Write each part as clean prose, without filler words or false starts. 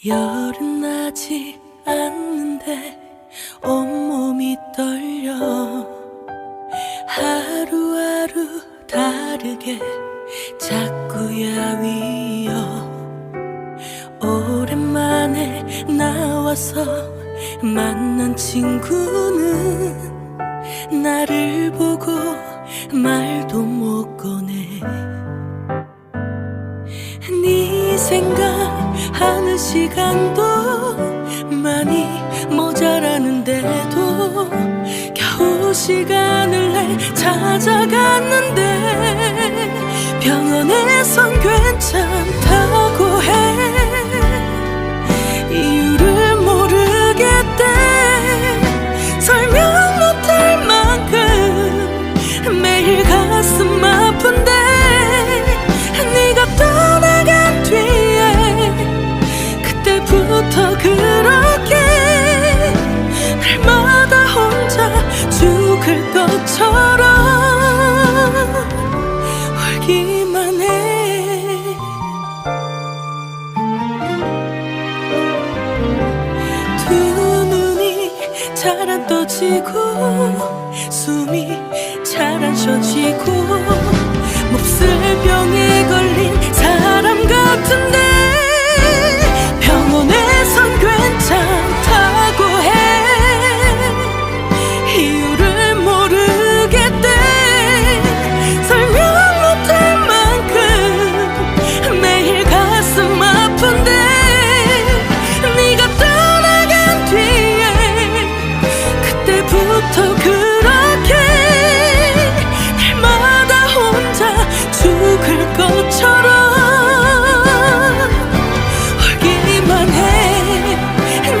열은 나지 않는데 온몸이 떨려. 하루하루 다르게 자꾸 야위어. 오랜만에 나와서 만난 친구는 나를 보고 말도 못 꺼내. 네 생각하는 시간도 많이 모자라는데도 겨우 시간을 내 찾아갔는데 병원에선 괜찮다고 해. 이유를 모르겠대. 설명 못할 만큼 매일 가슴 아픈데 네가 떠나간 뒤에 그때부터 그렇게 날마다 혼자 죽을 것처럼 울기만 해. 두 눈이 잘 안 떠지고 숨이 잘 안 쉬어지고 몹쓸 병에 걸린 사람 같은데 병원에선 괜찮다고 해. 이유를 모르겠대. 설명 못할 만큼 매일 가슴 아픈데 네가 떠나간 뒤에 그때부터 그렇게 날마다 혼자 죽을 것처럼 울기만 해.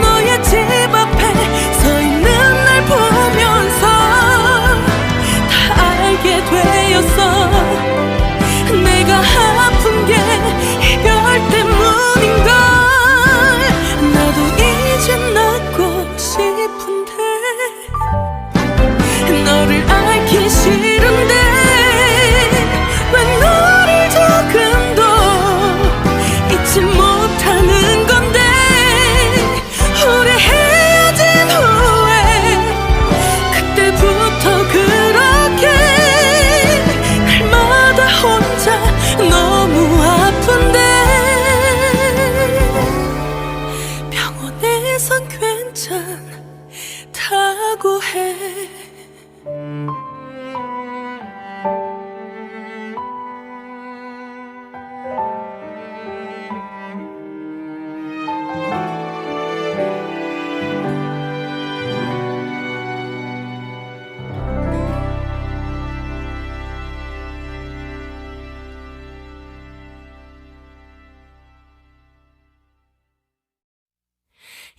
너의 집 앞에 서 있는 날 보면서 다 알게 되었어. 내가 아픈 게 이별 때문인걸. 나도 이제 낫고 싶은데 너를 알기 싫은데 왜 너를 조금도 잊지 못하는 건데. 우리 헤어진 후에 그때부터 그렇게 날마다 혼자 너무 아픈데 병원에선 괜찮다고 해.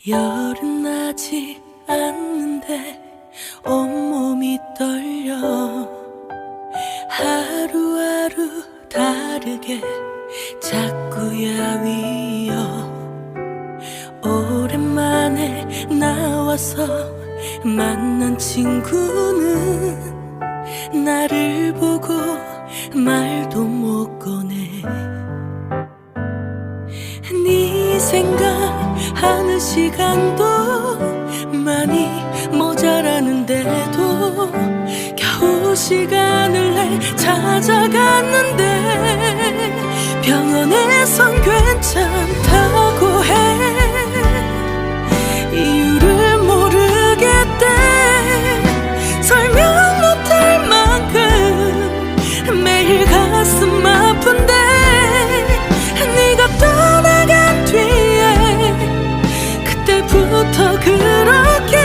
열은 나지 않는데 온몸이 떨려. 하루하루 다르게 자꾸 야위어. 오랜만에 나와서 만난 친구는 나를 보고 말도 못 꺼내. 네 생각하는 시간도 많이 모자라는데도 겨우 시간을 내 찾아갔는데 병원에선 괜찮다고 해. 이유를 모르겠대. 설명 못할 만큼 매일 가슴 아픈데 네가 떠나간 뒤에 그때부터 그렇게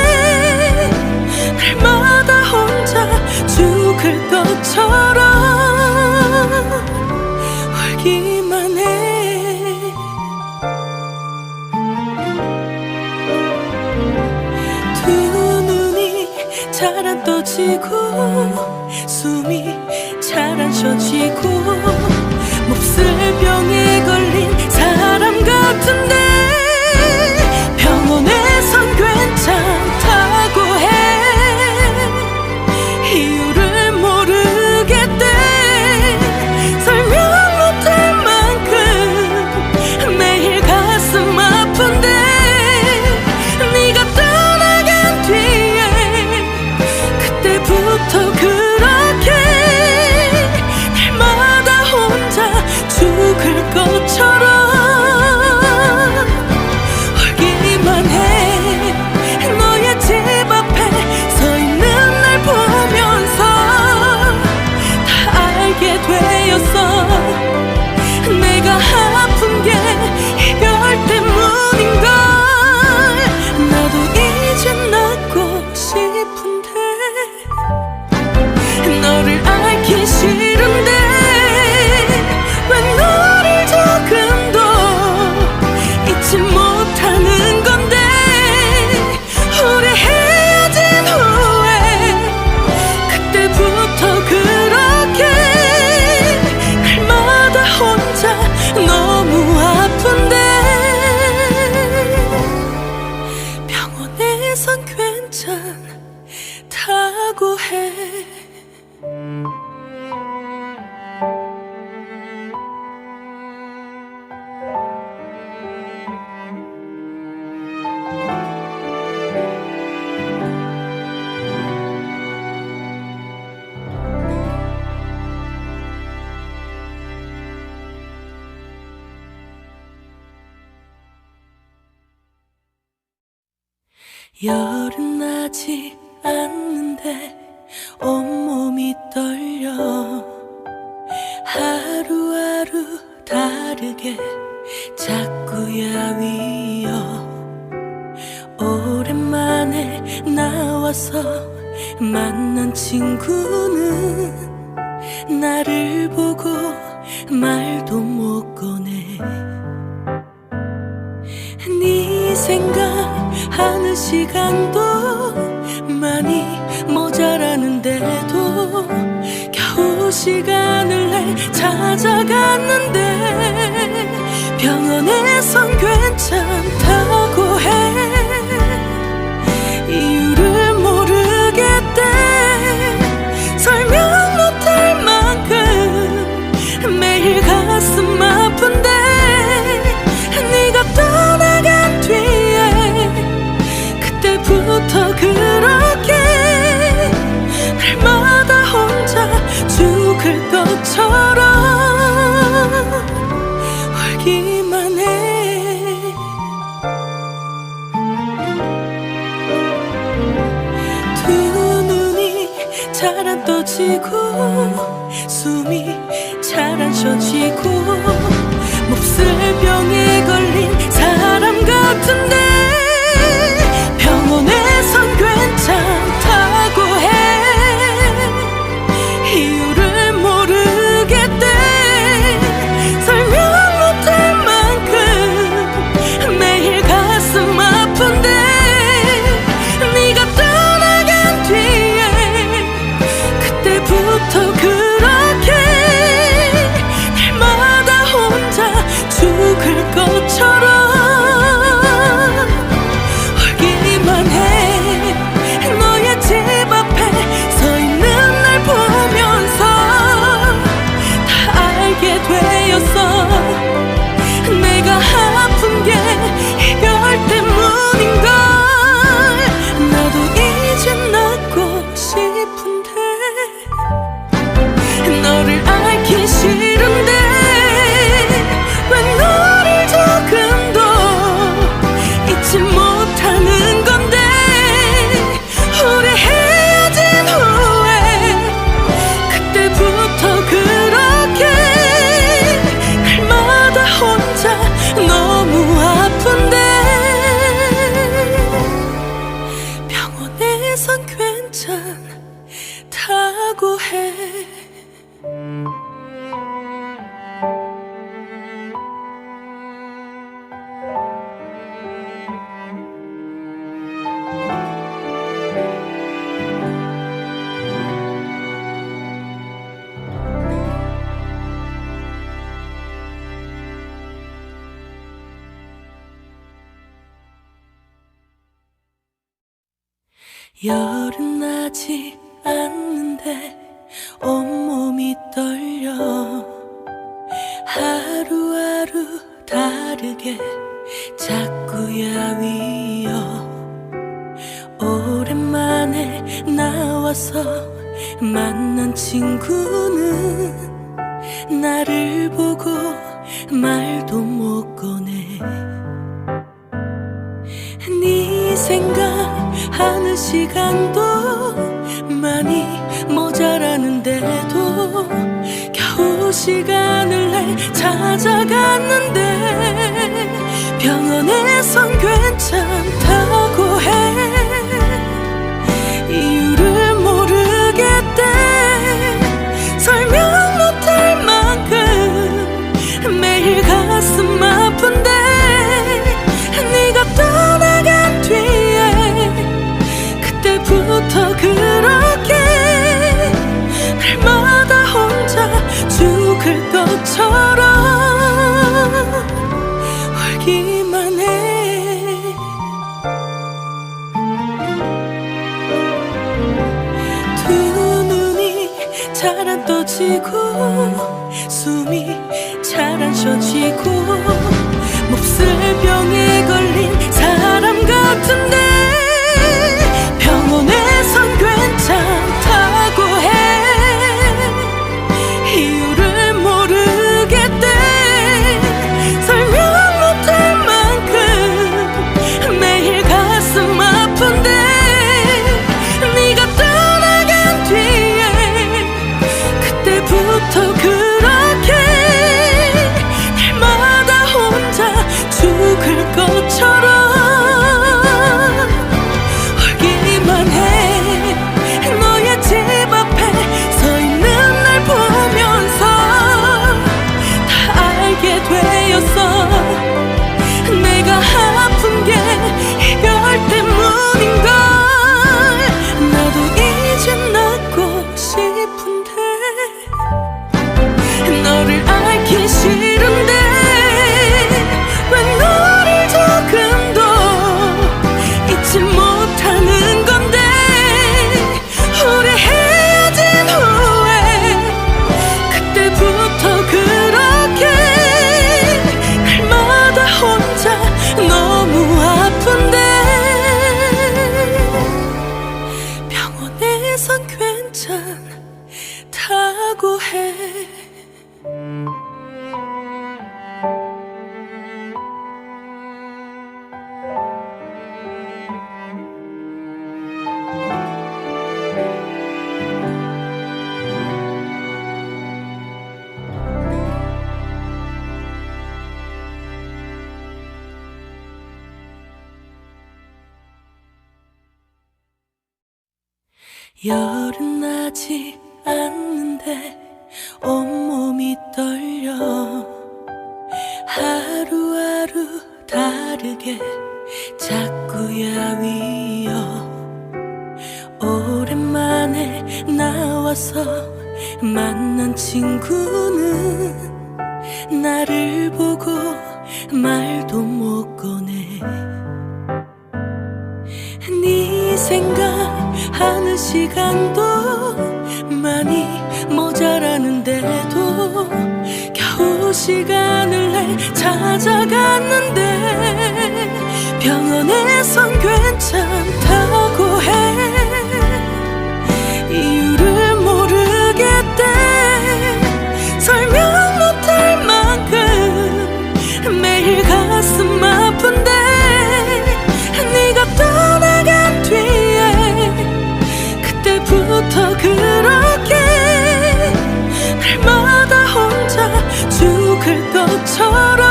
날마다 혼자 죽을 것처럼 울기만 해. 두 눈이 잘 안 떠지고 숨이 잘 안 쉬어지고 몹쓸 병에 걸린 사람 같은데 병원에선 괜찮다고 해. 이유를 모르겠대. 설명 못할 만큼 매일 가슴 아픈 열은 나지 않는데 온몸이 떨려 하루하루 다르게 자꾸 야위어 오랜만에 나와서 만난 친구는 나를 보고 말도 못 꺼내 네 생각하는 시간도 많이 모자라는데도 겨우 시간을 내 찾아갔는데 병원에선 괜찮다고 해 이유를 모르겠대 설명 못할 만큼 매일 가슴 아픈데 네가 떠나간 뒤에 그때부터 그렇게 날마다 혼자 죽을 것처럼 울기만 해 두 눈이 잘 안 떠지고 숨이 잘 안 쉬어지고 몹쓸 병에 걸린 사람 같은데 병원에선 괜찮다고 해 이유를 모르겠대 설명 못할 만큼 매일 가슴 아픈데 네가 떠나간 뒤에 그때부터 그렇게 날마다 혼자 죽을 것처럼 울기만 해 너의 집 앞에 서 있는 날 보면서 다 알게 되었어 내가 아픈 게 이별 때문인걸 나도 이제 낫고 싶은데 너를 알기 싫은데 왜 너를 조금도 잊지 못하는 건데 우리 헤어진 후에 그때부터 그렇게 날마다 혼자 너무 아픈데 병원에선 괜찮다고 해 열은 나지 않는데 온몸이 떨려 하루하루 다르게 자꾸 야위어 오랜만에 나와서 만난 친구는 나를 보고 말도 못 꺼내 네 생각하는 시간도 많이 모자라는데도 겨우 시간을 내 찾아갔는데 병원에선 괜찮다고 해 이유를 모르겠대 설명 못할 만큼 매일 가슴 아픈데 네가 떠나간 뒤에 그때부터 그렇게 날마다 혼자 죽을 것처럼 울기만 해 두 눈이 잘 안 떠지고 숨이 잘 안 쉬어지고 몹쓸 병에 걸린 사람 같은데 병원에선 괜찮다고 해 이유를 모르겠대 설명 못할 만큼 매일 가슴 아픈 죽을 것처럼 울기만 해. 너의 집 앞에 서 있는 날 보면서 다 알게 되었어. 내가 아픈 게 이별 때문인걸. 나도 이제 낫고 싶은데 너를 알기 싫은데 왜 너를 조금도 잊지 못하는 건데. 우리 헤어진 후에 그때부터 그렇게 날마다 혼자 너무 아픈데 병원에선 괜찮다고 해. 열은 나지 않는데 온몸이 떨려. 하루하루 다르게 자꾸 야위어. 오랜만에 나와서 만난 친구는 나를 보고 말도 못 꺼내. 네 생각하는 시간도 많이 모자라는데도 겨우 시간을 내 찾아갔는데 병원에선 괜찮다고 해. 이유를 모르겠대. 설명 못할 만큼 매일 가슴 아픈데 네가 떠나간 뒤에 그때부터 그렇게 날마다 혼자 죽을 것처럼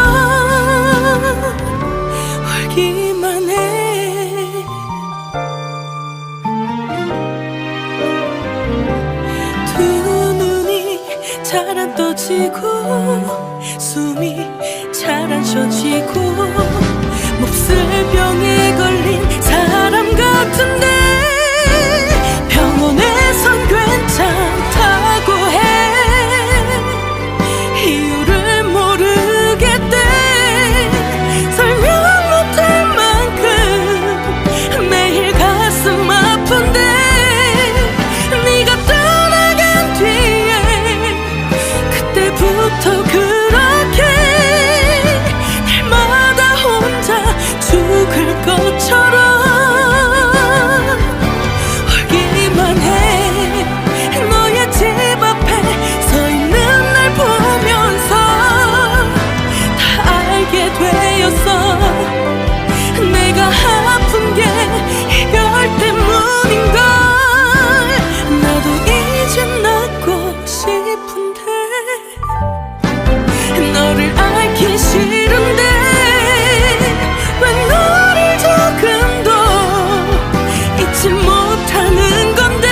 울기만 해. 두 눈이 잘 안 떠지고 숨이 잘 안 쉬어지고 몹쓸 병에 걸린 사람 같은데 병원에선 괜찮다고 해. 이유를 모르겠대. 설명 못할 만큼 매일 가슴 아픈데 네가 떠나간 뒤에 그때부터 그렇게 날마다 혼자 죽을 것처럼 울기만 해. 너의 집 앞에 서 있는 날 보면서 다 알게 되었어. 내가 아픈 게 이별 때문인걸. 나도 이제 낫고 싶은데 너를 알기 싫은데 왜 너를 조금도 잊지 못하는 건데.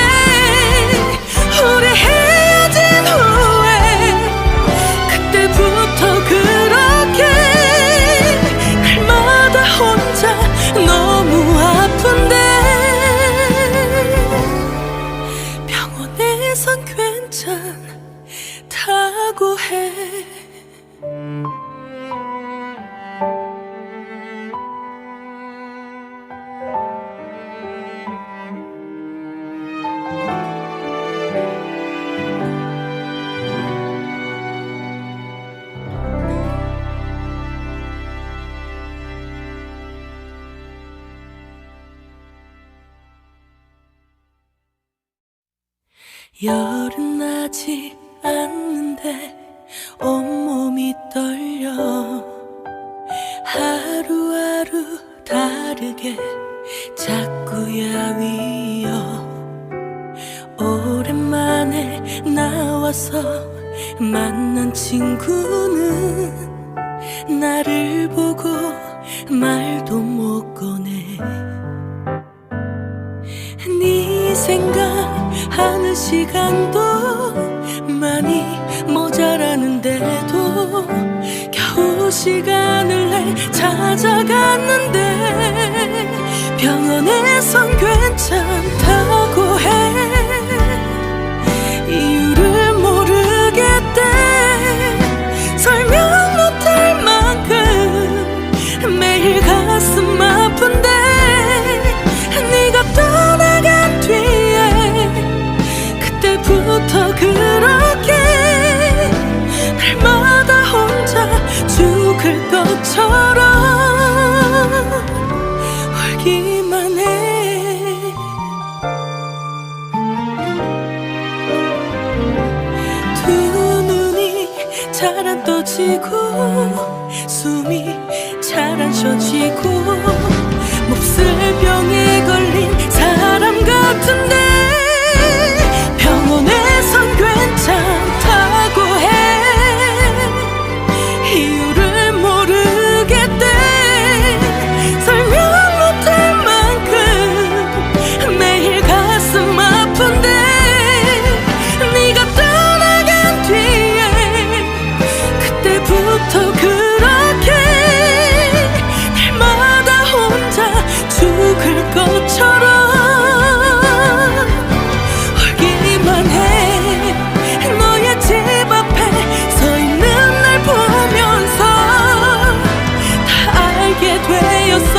우리 헤어진 후에 그때부터 그렇게 날마다 혼자 너무 아픈데 병원에선 괜찮다고 해. 열은 나지 않는데 온몸이 떨려. 하루하루 다르게 자꾸 야위어. 오랜만에 나와서 만난 친구는 나를 보고 말도 못 꺼내. 네 생각하는 시간도 많이 모자라는데도 겨우 시간을 내 찾아갔는데 병원에선 괜찮다고 해. 이유를 모르겠대. 설명 못할 만큼 매일 가슴 아픈데 네가 떠나간 뒤에 그때부터 그렇게 날마다 혼자 죽을 것처럼 울기만 해. 두 눈이 잘 안 떠지고 숨이 잘 안 쉬어지고 몹쓸 병에 걸린 사람 같은데 병원에선 괜찮다고 해. 이유를 모르겠대. 설명 못할 만큼 매일 가슴 아픈데 네가 떠나간 뒤에 그때부터 그렇게 날마다 혼자 죽을 것처럼 울기만 해. 너의 집 앞에 서 있는 날 보면서 다 알게 되었어.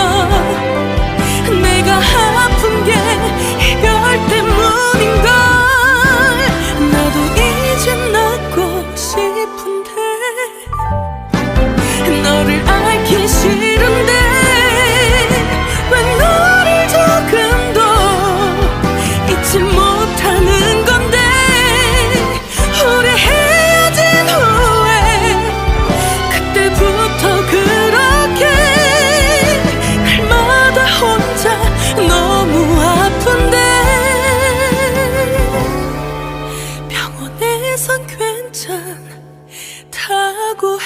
내가 아픈 게 이별 때문인걸. 나도 이제 낫고 싶은데 너를 알기 싫은데 왜 너를 조금도 잊지 못하는 건데. 우리 헤어진 후에 그때부터 그렇게 날마다 혼자 너무 아픈데 병원에선 괜찮다고 해.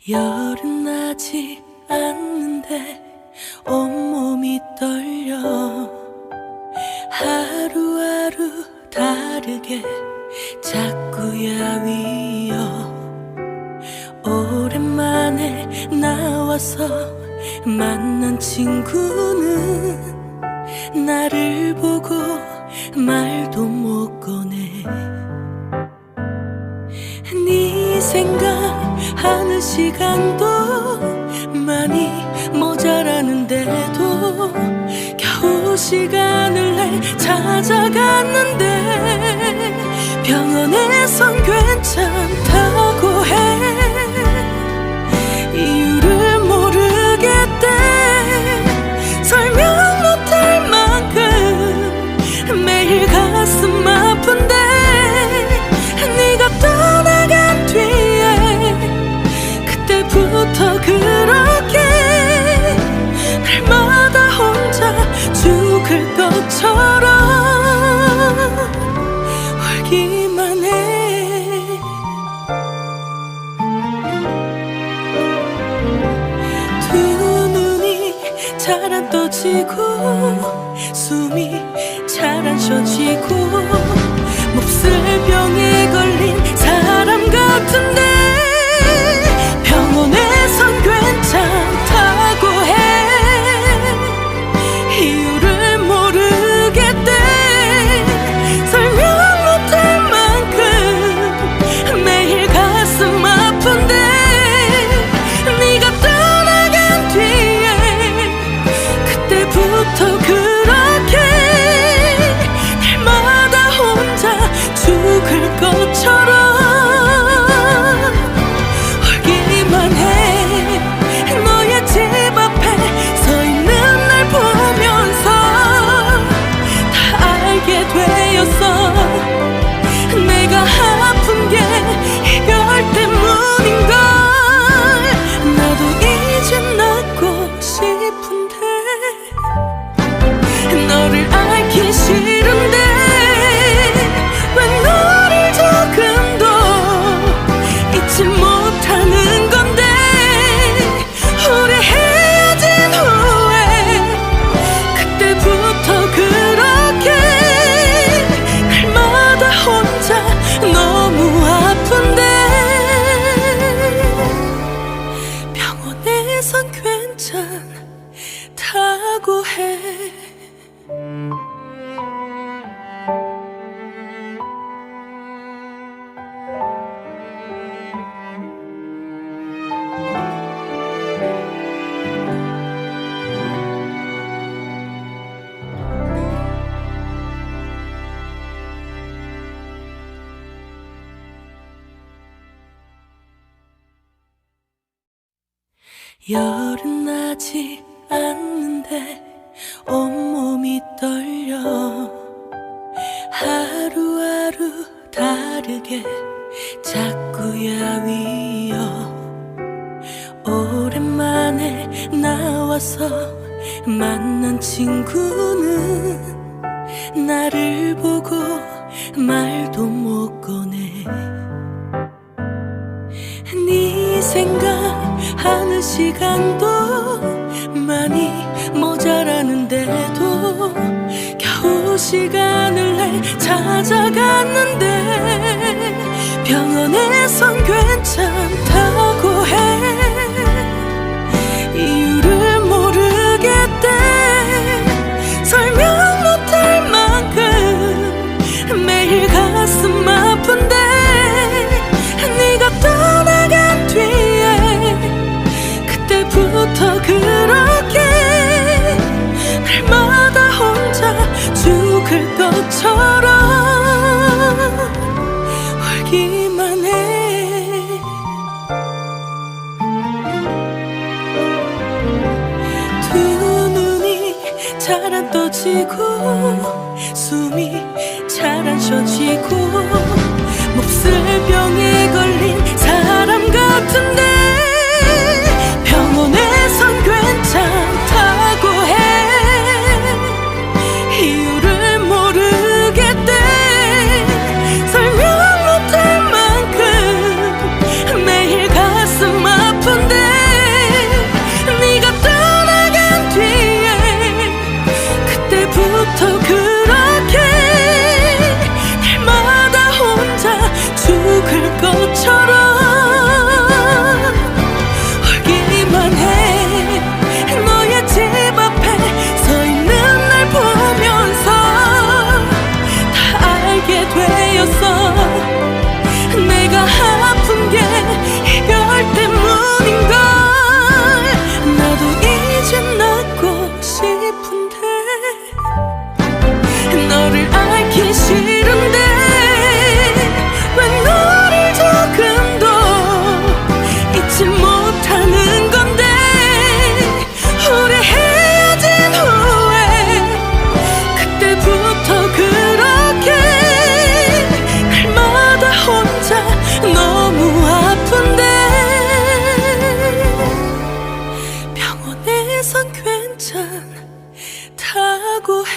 열은 나지 않는데 온몸이 떨려. 하루하루 다르게 자꾸 야위어. 오랜만에 나와서 만난 친구는 나를 보고 말도 못 꺼내. 네 생각하는 시간도 많이 모자라는데도 겨우 시간을 내 찾아갔는데 병원에선 괜찮다고 해. 이유를 모르겠대. 설명 못할 만큼 매일 가슴 아픈데 네가 떠나간 뒤에 그때부터 그렇게 날마다 혼자 죽을 것처럼 울기만 해. 두 눈이 잘 안 떠지고 숨이 잘 안 쉬어지고 몹쓸 병에 걸린 사람 같은데 병원에선 괜찮다고 해. 이유를 모르겠대. 설명 못할 만큼 매일 가슴 아픈데 네가 떠나간 뒤에 그때부터 그렇게 날마다 혼자 죽을 것처럼 열은 나지 않는데 온몸이 떨려 하루하루 다르게 자꾸 야위어 오랜만에 나와서 만난 친구는 나를 보고 말도 못 꺼내 네 생각하는 시간도 많이 모자라는데도 겨우 시간을 내 찾아갔는데 병원에선 괜찮다고 해 이유를 모르겠대 설명 못할 만큼 매일 가슴 아픈데 네가 떠나간 뒤에 그때부터 그렇게 날마다 혼자 죽을 것처럼 울기만 해 두 눈이 잘 안 떠지고 숨이 잘 안 쉬어지고 몹쓸 병에 걸린 사람 같은데 병원에선 괜찮다고 해 이유를 모르겠대 설명 못할 만큼 매일 가슴 아픈데 네가 떠나간 뒤에 그때부터 그렇게 날마다 혼자 죽을 것처럼 울기만 해 너의 집 앞에 서 있는 날 보면서 다 알게 되었어 내가 아픈 게 이별 때문인걸 나도 이제 낫고 싶은데 너를 알기 싫은데 왜 너를 조금도 잊지 못하는 건데 우리 헤어진 후에 그때부터 그렇게 날마다 혼자 너무 아픈데 병원에선 괜찮다고 해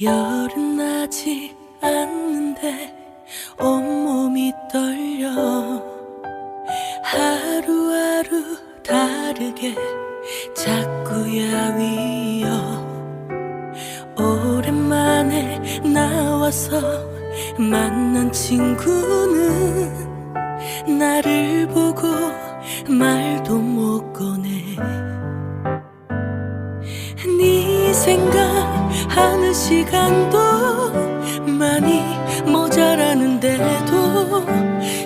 열은 나지 않는데 온몸이 떨려 하루하루 다르게 자꾸 야위어 오랜만에 나와서 만난 친구는 나를 보고 말도 못 꺼내 네 생각하는 시간도 많이 모자라는데도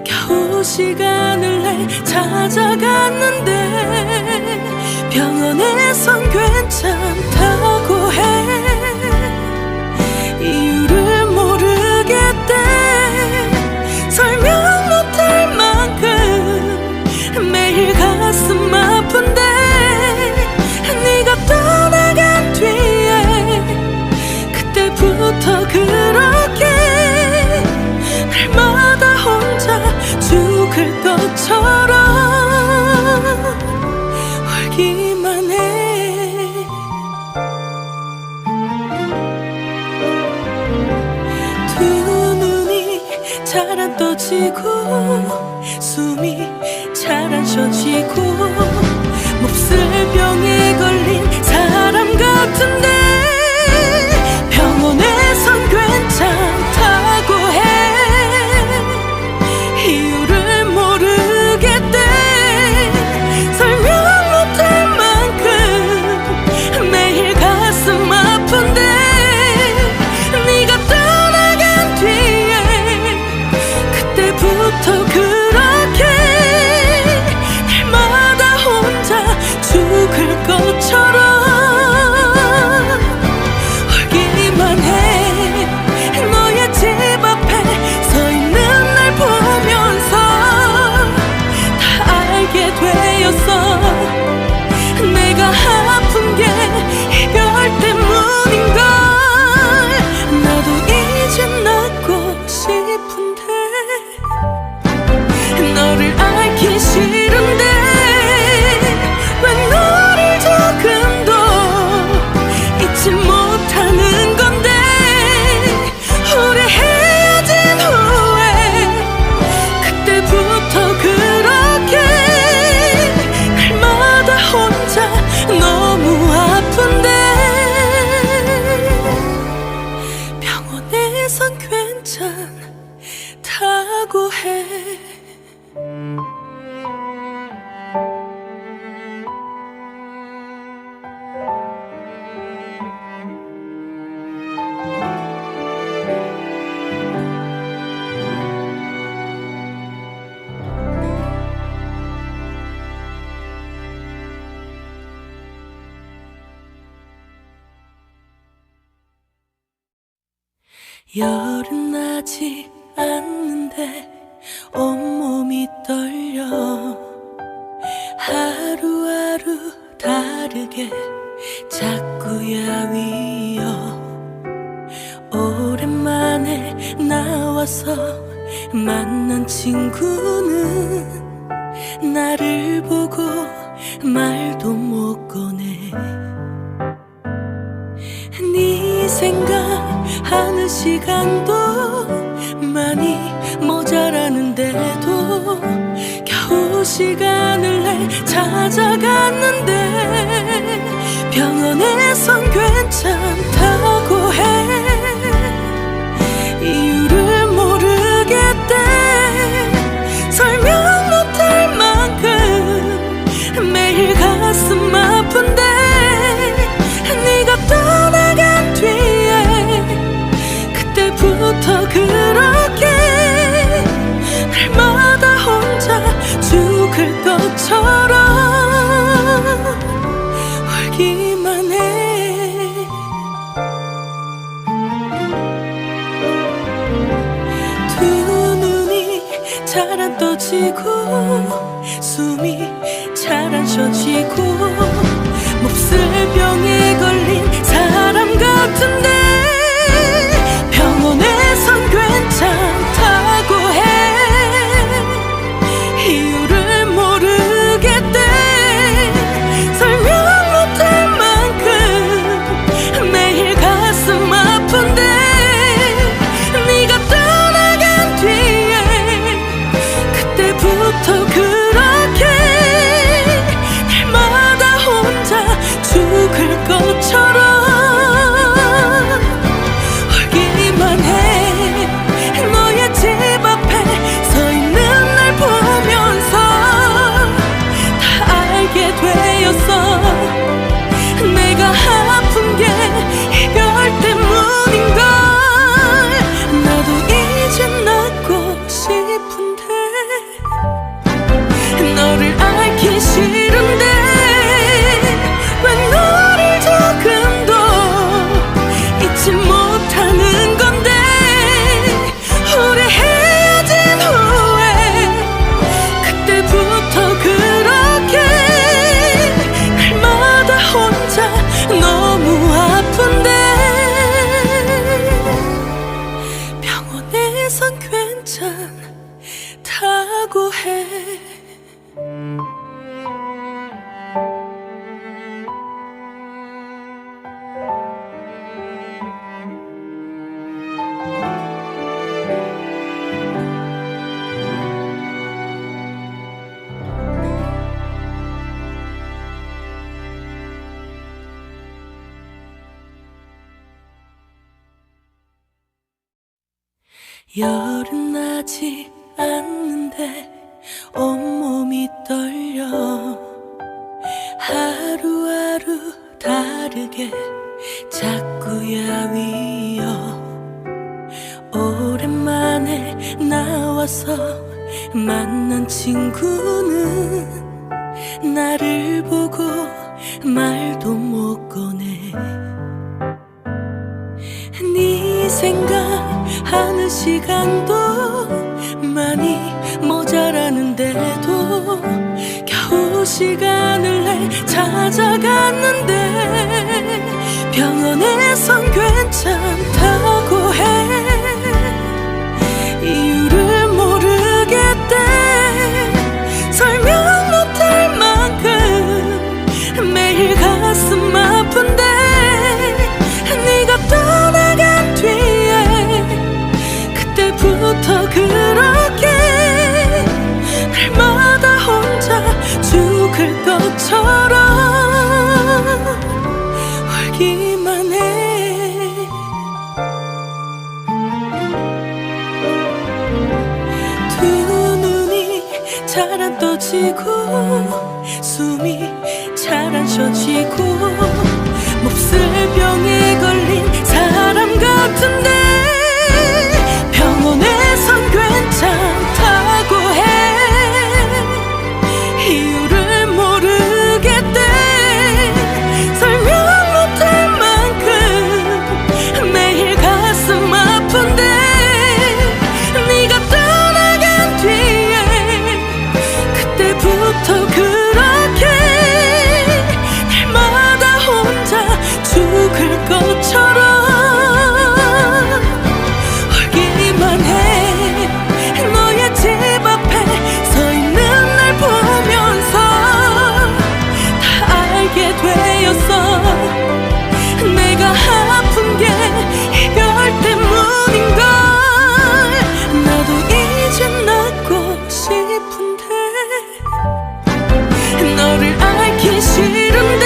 겨우 시간을 내 찾아갔는데 병원에선 괜찮다고 해 이유를 모르겠대 설명 못할 만큼 매일 가슴 아픈데 네가 떠나간 뒤에 그때부터 그렇게 날마다 혼자 죽을 것처럼 울기만 해 두 눈이 잘 안 떠지고 숨이 잘 안 쉬어지고 몹쓸 병에 걸린 사람 같은데 병원에선 괜찮다고 해 이유를 모르겠대 설명 못할 만큼 매일 가슴 아픈 그때부터 그렇게 날마다 혼자 죽을 것처럼 울기만 해. 너의 집 앞에 서 있는 날 보면서 다 알게 되었어. 내가 아픈 게 이별 때문인걸. 나도 이제 낫고 싶은데 너를 알기 싫은데 왜 너를 조금도 잊지 못하는 건데. 우리 헤어진 후에 그때부터 그렇게 날마다 혼자 너무 아픈데 병원에선 괜찮다고 해. 열은 나지 않는데 온몸이 떨려. 하루하루 다르게 자꾸 야위어. 오랜만에 나와서 만난 친구는 나를 보고 말도 못 꺼내. 네 생각하는 시간도 많이 모자라는데도 겨우 시간을 내 찾아갔는데 병원에선 괜찮다고 해. 이유를 모르겠대. 설명 못할 만큼 매일 가슴 아픈데 네가 떠나간 뒤에 그때부터 그렇게 날마다 혼자 죽을 것처럼 울기만 해. 두 눈이 잘 안 떠지고 숨이 잘 안 쉬어지고 몹쓸 병에 걸린 사람 같은데 병원에선 괜찮다고 해. 이유를 모르겠대. 설명 못할 만큼 매일 가슴 아픈데 네가 떠나간 뒤에 그때부터 그렇게 날마다 혼자 죽을 것처럼 울기만 해. 너의 집 앞에 서 있는 날 보면서 다 알게 되었어. 내가 아픈 게 이별 때문인걸. 나도 이제 낫고 싶은데 너를 알기 싫은데 왜 너를 조금도 잊지 못하는 건데. 우리 헤어진 후에 그때부터 그렇게 날마다 혼자 너무 아픈데 병원에선 괜찮다고 해. 열은 나지 않는데 온몸이 떨려. 하루하루 다르게 자꾸 야위어. 오랜만에 나와 나와서 만난 친구는 나를 보고 말도 못 꺼내. 네 생각하는 시간도 많이 모자라는데도 겨우 시간을 내 찾아갔는데 병원에선 괜찮다고 해. 이유를 모르겠대. 설명 못할 만큼 매일 가슴 아픈데 네가 떠나간 뒤에 그때부터 그렇게 날마다 혼자 죽을 것처럼 울기만 해. 두 눈이 잘 안 떠지고 숨이 잘 안 쉬어지고 몹쓸 병에 걸린 사람 같은데 병원에선 괜찮다고 해. 이유를 모르겠대. 설명 못할 만큼 매일 가슴 아픈데 네가 떠나간 뒤에 그때부터 그렇게 날마다 혼자 죽을 것처럼 울기만 해. 너의 집 앞에 서 있는 날 보면서 다 알게 되었어. 내가 아픈 게 이별 때문인걸. 나도 이제 낫고 싶은데 너를 알기 싫은데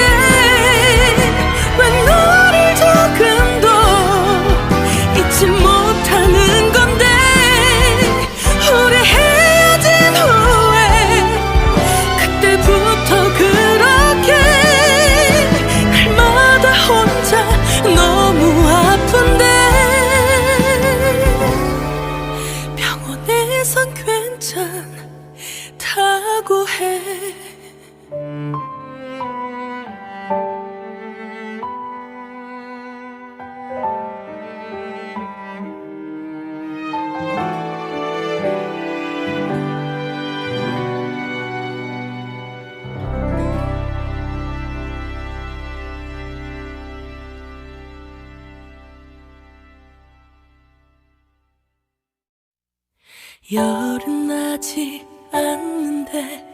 왜 너를 조금도 잊지 못하는 건데. 우리 헤어진 후에 그때부터 그렇게 날마다 혼자 너무 아픈데 병원에선 괜찮다고 해. 열은 나지 않는데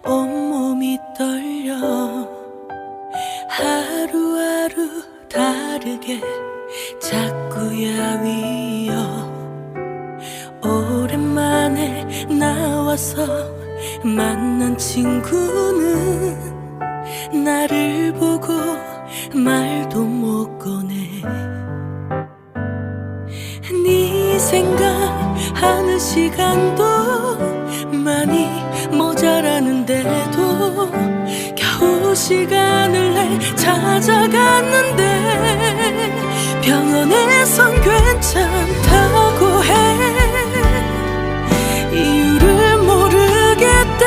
온몸이 떨려. 하루하루 다르게 자꾸 야위어. 오랜만에 나와서 만난 친구는 나를 보고 말도 못 꺼내. 네 생각하는 시간도 많이 모자라는데도 겨우 시간을 내 찾아갔는데 병원에선 괜찮다고 해. 이유를 모르겠대.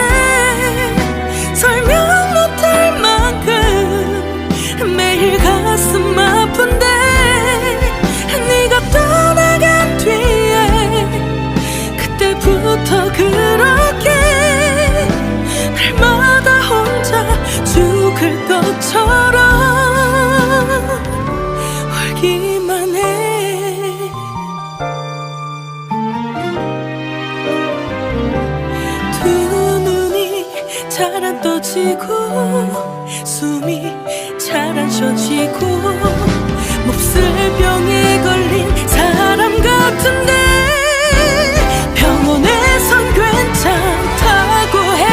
설명 못할 만큼 매일 가슴 아픈데 네가 떠나간 뒤에 그때부터 그렇게 날마다 혼자 죽을 것처럼 울기만 해. 두 눈이 잘 안 떠지고 숨이 잘 안 쉬어지고 몹쓸 병에 걸린 사람 같은데 병원에선 괜찮다고 해.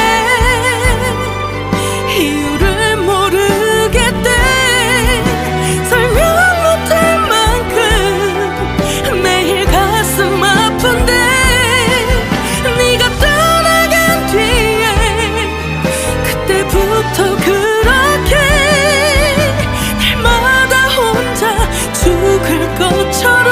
이유를 모르겠대. 설명 못할 만큼 매일 가슴 아픈데 네가 떠나간 뒤에 그때부터 그렇게 날마다 혼자 죽을 것처럼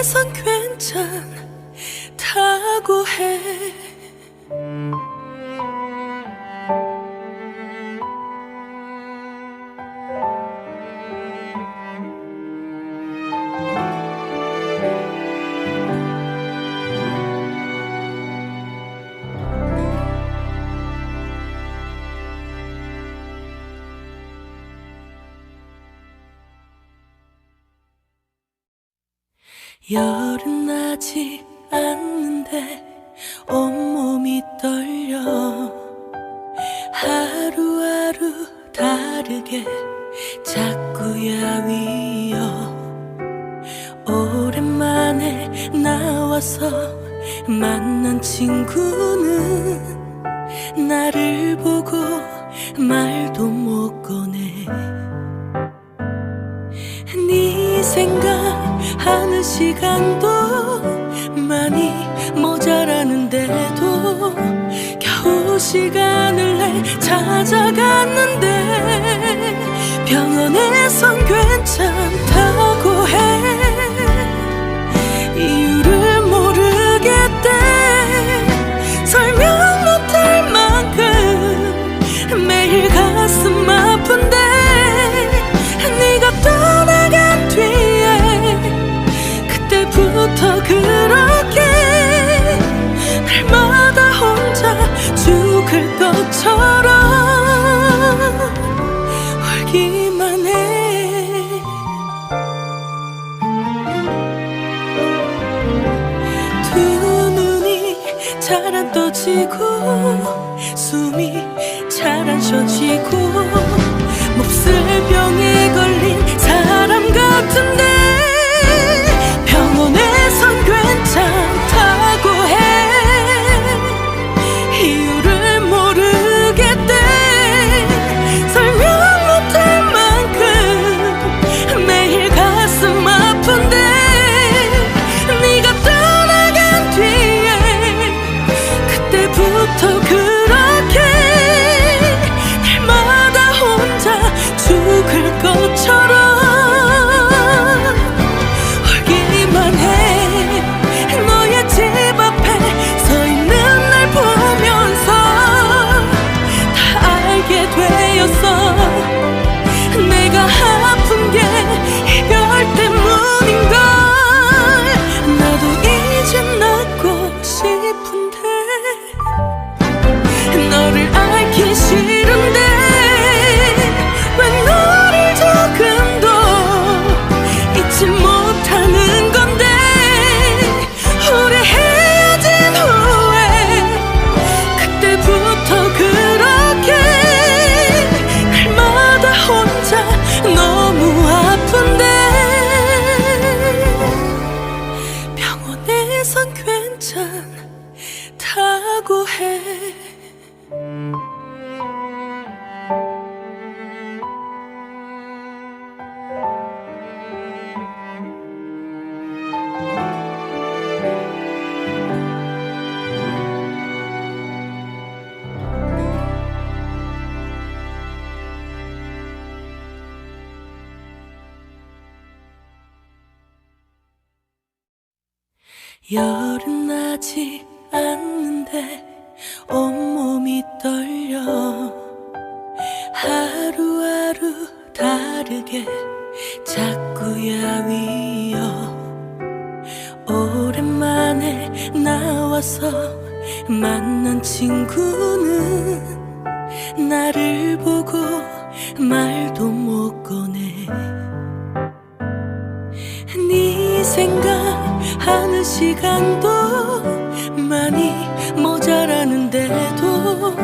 병원에선 괜찮다고 해. 열은 나지 않는데 온몸이 떨려. 하루하루 다르게 자꾸 야위어. 오랜만에 나와서 만난 친구는 나를 보고 말도 못 꺼내. 네 생각하는 시간도 많이 모자라는데도 겨우 시간을 내 찾아갔는데 병원에선 괜찮다고 해. 이유를 모르겠대. 설명 못할 만큼 매일 가슴 아픈데 네가 떠나간 뒤에 그때부터 그렇게 날마다 혼자 죽을 것처럼 울기만 해. 두 눈이 잘 안 떠지고 숨이 잘 안 쉬어지고 몹쓸 병에 걸린 사람 같은데 병원에선 괜찮다고 해. 이유를 모르겠대. 설명 못할 만큼 매일 가슴 아픈데 네가 떠나간 뒤에 그때부터 그렇게 날마다 혼자 죽을 것처럼 울기만 해. 너의 집 앞에 서 있는 날 보면서 다 알게 되었어. 내가 아픈 게 이별 때문인걸. 나도 이제 낫고 싶은데 너를 알기 싫은데 왜 너를 조금도 잊지 못하는 건데. 우리 헤어진 후에 그때부터 그렇게 날마다 혼자 너무 아픈데 병원에선 괜찮다고 해. 열은 나지 않는데 온몸이 떨려. 하루하루 다르게 자꾸 야위어. 오랜만에 나와서 만난 친구는 나를 보고 말도 못 꺼내. 네 생각하는 시간도 많이 모자라는데도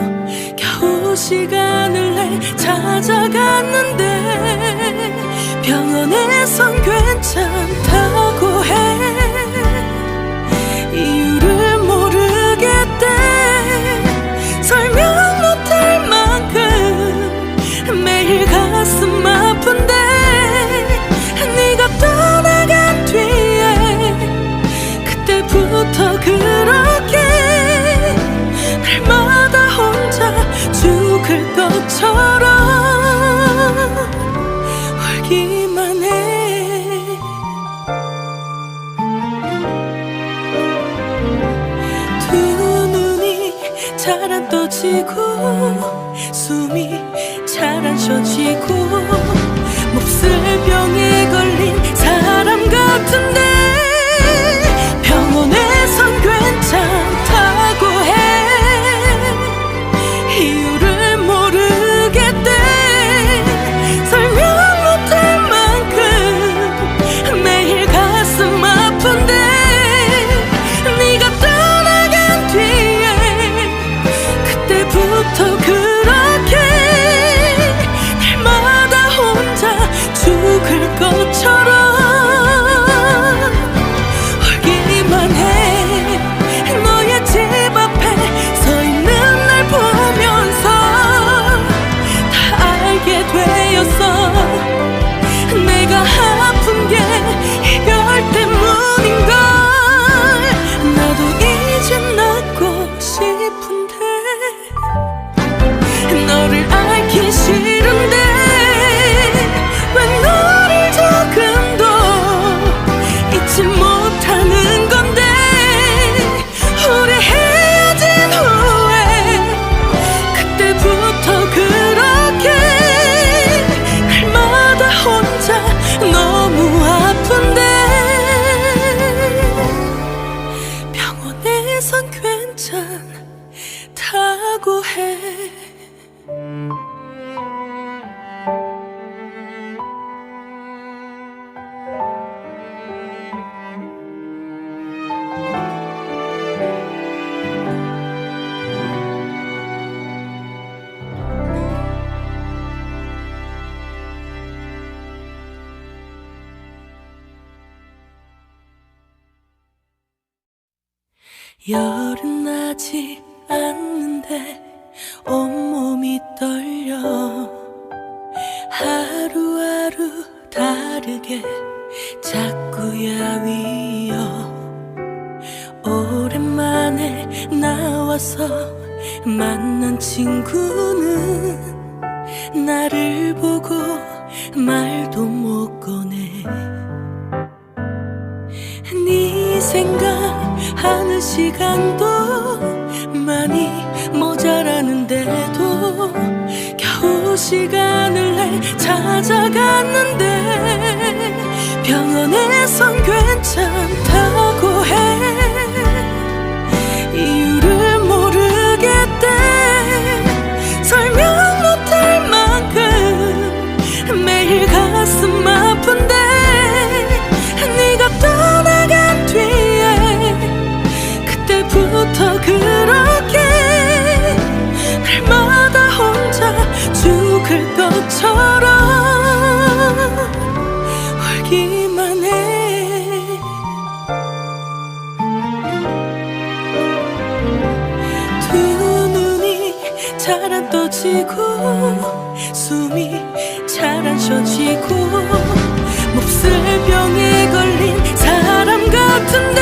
겨우 시간을 내 찾아갔는데 병원에선 괜찮다고 해. 이유를 모르겠대. 설명 못할 만큼 매일 가슴 아픈데 네가 떠나간 뒤에 그때부터 그렇게 날마다 혼자 죽을 것처럼 울기만 해. 잘 안 떠지고 숨이 잘 안 쉬어지고 몹쓸 병에 걸린 사람 같은데 병원에선 괜찮다고 해. 이유를 모르겠대. 설명 못할 만큼 매일 가슴 아픈데 네가 떠나간 뒤에 그때부터 그렇게 날마다 혼자 죽을 것처럼 울기만 해. 너의 집 앞에 서 있는 날 보면서 다 알게 되었어. 내가 아픈 게 이별 때문인걸. 나도 이제 낫고 싶은데 너를 알기 싫은데 왜 너를 조금도 잊지 못하는 건데. 우리 헤어진 후에 그때부터 그렇게 날마다 혼자 너무 아픈데 병원에선 괜찮다고 해. 열은 나지 않는데 온몸이 떨려. 하루하루 다르게 자꾸 야위어. 오랜만에 나와서 만난 친구는 나를 보고 말도 못 꺼내. 네 생각하는 시간도 많이 모자라는데도 겨우 시간을 내 찾아갔는데 병원에선 괜찮다고 해. 이유를 모르겠대. 설명 못할 만큼 매일 가슴 아픈데 네가 떠나간 뒤에 그때부터 그렇게 날마다 혼자 죽을 것처럼 울기만 해. 두 눈이 잘 안 떠지고 숨이 잘 안 쉬어지고 몹쓸 병에 걸린 사람 같은데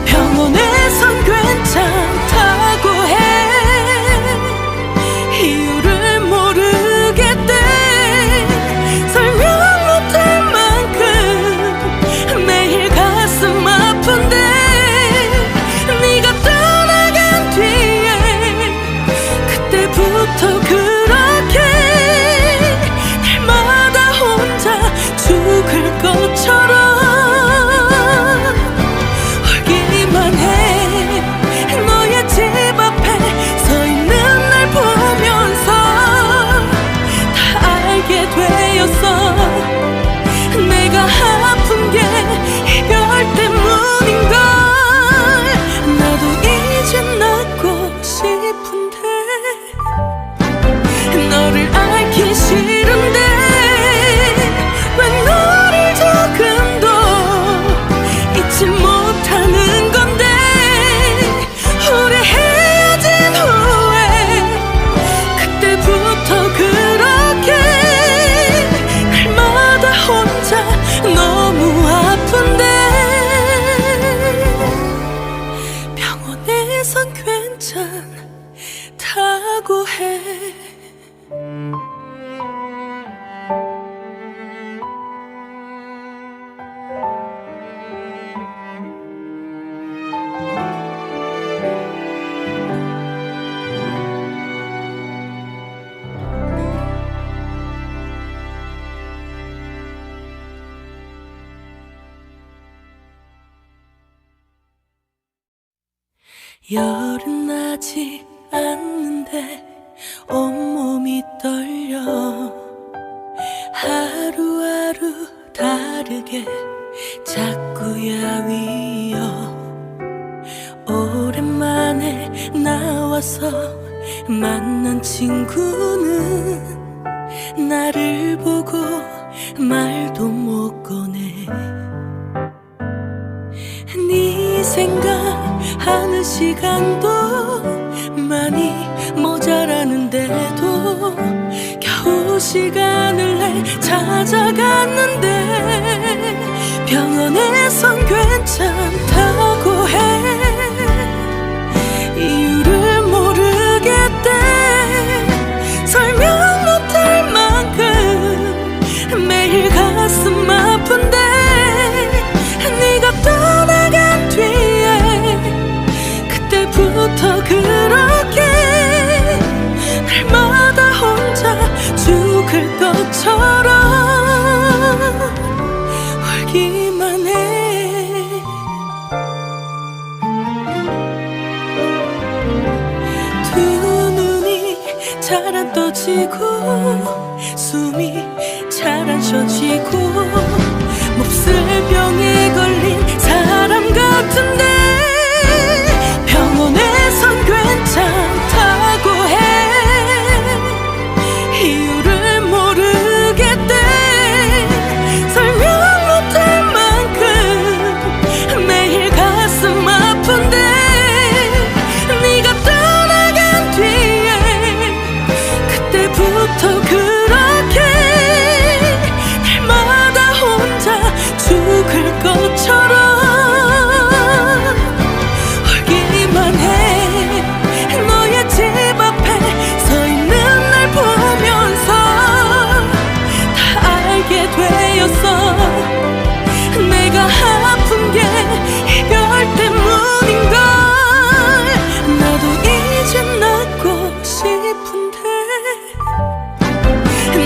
병원에선 괜찮다고 해. 이유를 모르겠대. 설명 못할 만큼 매일 가슴 아픈데 네가 떠나간 뒤에 그때부터 그렇게 날마다 혼자 죽을 열은 나지 않는데 온몸이 떨려 하루하루 다르게 자꾸 야위어 오랜만에 나와서 만난 친구는 나를 보고 말도 못 꺼내 네 생각하는 시간도 많이 모자라는데도 겨우 시간을 내 찾아갔는데 병원에선 괜찮다고 해 이유를 모르겠대 설명 못할 만큼 매일 가슴 아픈데 네가 떠나간 뒤에 그때부터 그렇게 날마다 혼자 죽을 것처럼 울기만 해 두 눈이 잘 안 떠지고 숨이 잘 안 쉬어지고 몹쓸 병에 걸린 사람 같은데 병원에선 괜찮다고 해 이유를 모르겠대 설명 못할 만큼 매일 가슴 아픈데 네가 떠나간 뒤에 그때부터 그렇게 날마다 혼자 죽을 것처럼 울기만 해 너의 집 앞에 서 있는 날 보면서 다 알게 되었어 내가 아픈 게 이별 때문인걸 나도 이제 낫고 싶은데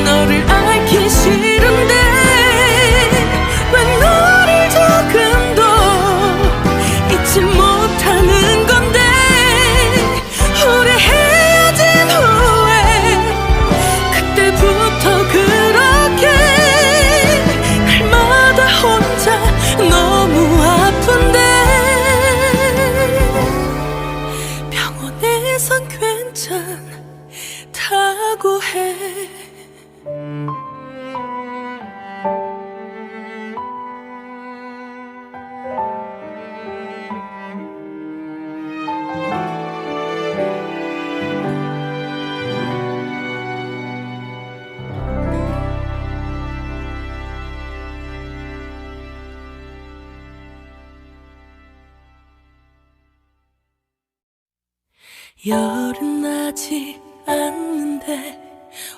너를 알기 싫은데 왜 너를 조금도 잊지 못하는 건데 우리 헤어진 후에 그때부터 그렇게 날마다 혼자 너무 아픈데 병원에선 괜찮다고 해 열은 나지 않는데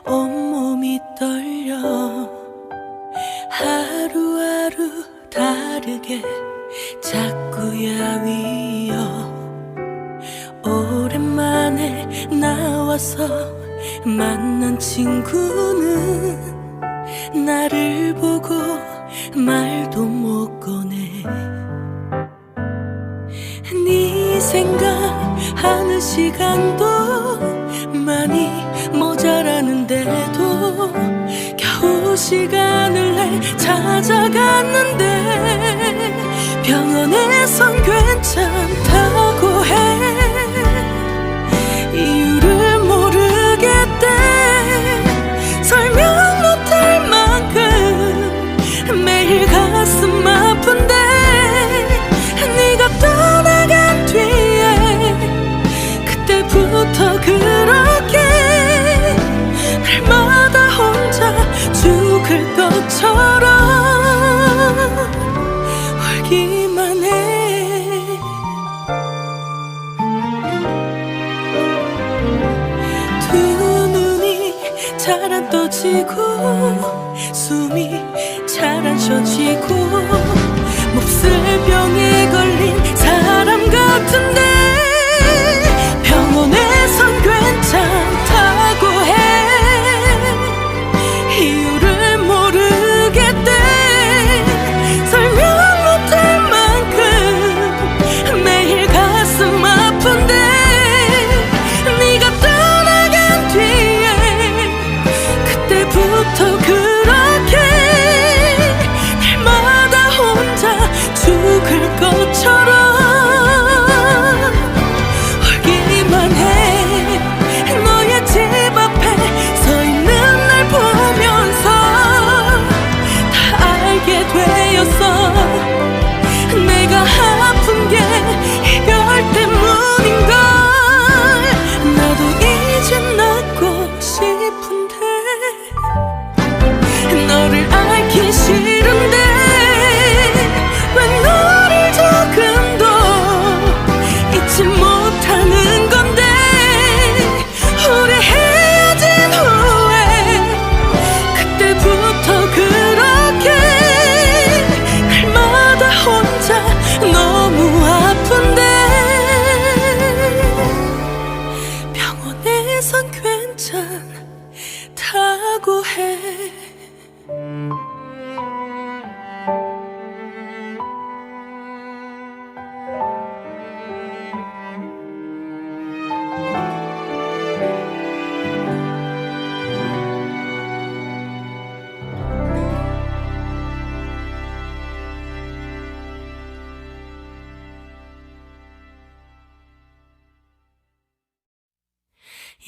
온몸이 떨려 하루하루 다르게 자꾸 야위어 오랜만에 나와서 만난 친구는 나를 보고 말도 못 꺼내 네 생각하는 시간도 많이 모자라는데도 겨우 시간을 내 찾아갔는데 병원에선 괜찮다고 해 이유를 모르겠대 설명 못할 만큼 매일 가슴 아픈데 네가 떠나간 뒤에 그때부터 그렇게 날마다 혼자 죽을 것처럼 울기만 해 두 눈이 잘 안 떠지고 숨이 잘 안 쉬어지고 몹쓸 병에 걸린 사람 같은데 병원에선 괜찮다고 해 이유를 모르겠대 설명 못할 만큼 매일 가슴 아픈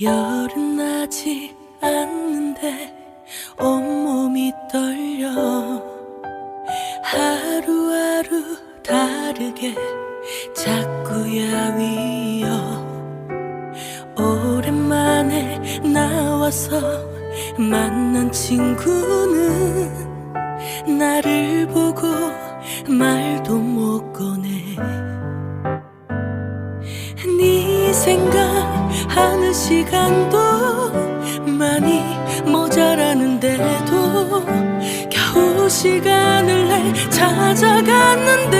열은 나지 않는데 온몸이 떨려 하루하루 다르게 자꾸 야위어 오랜만에 나와서 만난 친구는 나를 보고 말도 못 꺼내 네 생각하는 시간도 많이 모자라는데도 겨우 시간을 내 찾아갔는데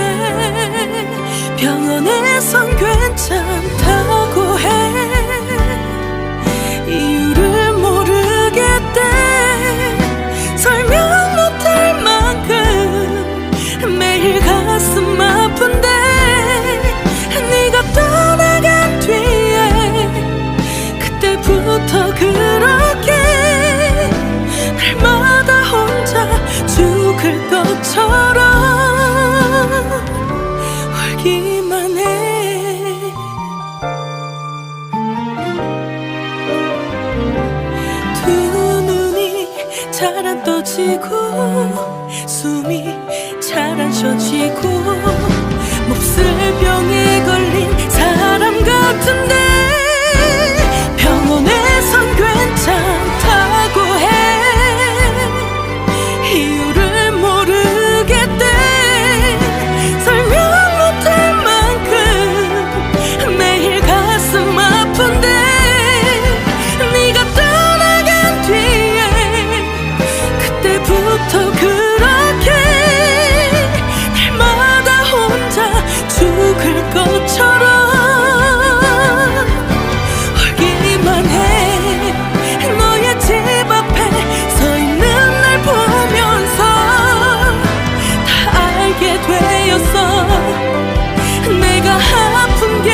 병원에선 괜찮다고 해 이유를 모르겠대 설명 못할 만큼 매일 가슴 아픈데 네가 떠나간 뒤에 그때부터 그렇게 날마다 혼자 죽을 것처럼 울기만 해 두 눈이 잘 안 떠지고 숨이 잘 안 쉬어지고 몹쓸 병에 걸린 사람 같은데 병원에선 괜찮다고 해 이유를 모르겠대 설명 못할 만큼 매일 가슴 아픈데 네가 떠나간 뒤에 그때부터 그렇게 날마다 혼자 죽을 것처럼 울기만 해 너의 집 앞에 서 있는 날 보면서 다 알게 되었어 내가 아픈 게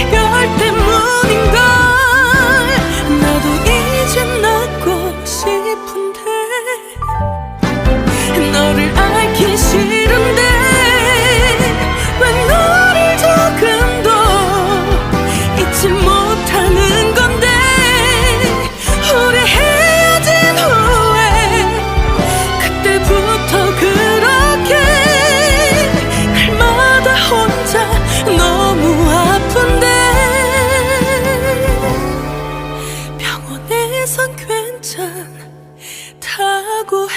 이별 때문인걸 나도 이제 낫고 싶은데 너를 알기 싫은데 왜 너를 조금도 잊지 못하는 건데 우리 헤어진 후에 그때부터 그렇게 날마다 혼자 너무 아픈데 병원에선 괜찮다고 해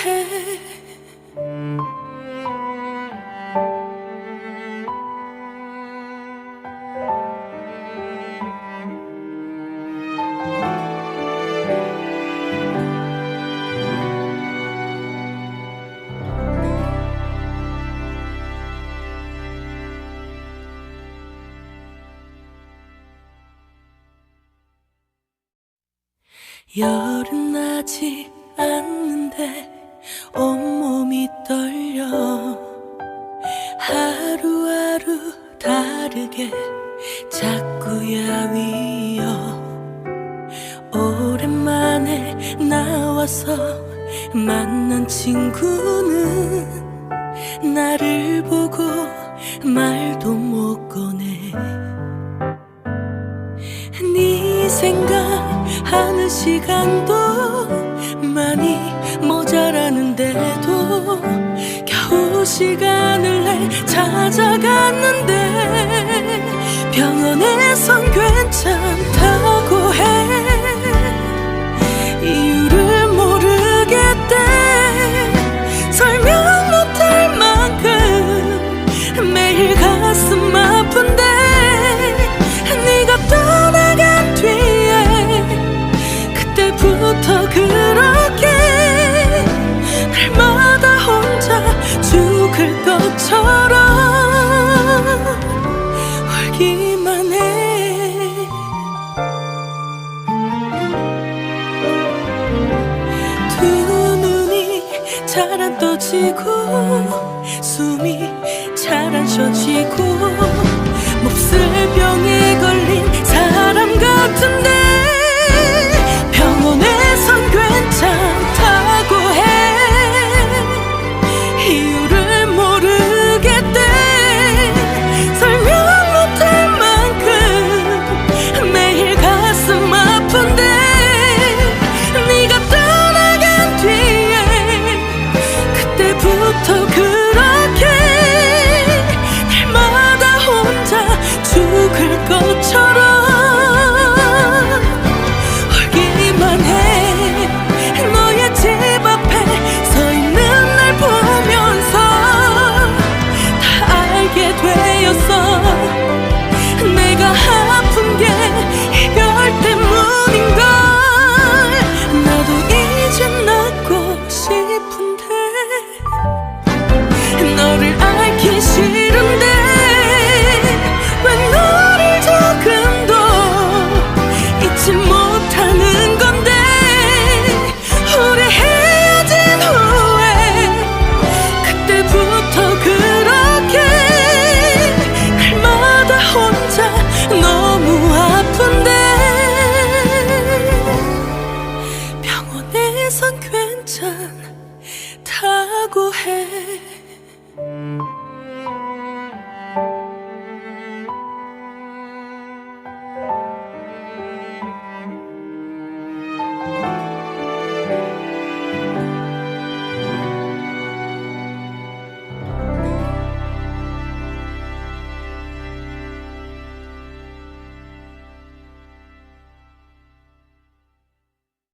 열은 나지 않는데 온몸이 떨려 하루하루 다르게 자꾸 야위어 오랜만에 나와서 만난 친구는 나를 보고 말도 못 꺼내 네 생각하는 시간도 많이 모자라는데도 겨우 시간을 내 찾아갔는데 병원에선 괜찮다고 해 이유를 모르겠대 설명 못할 만큼 매일 가슴 아픈데 네가 떠나간 뒤에 그때부터 그렇게 날마다 혼자 죽을 것처럼 울기만 해 두 눈이 잘 안 떠지고 숨이 잘 안 쉬어지고 몹쓸 병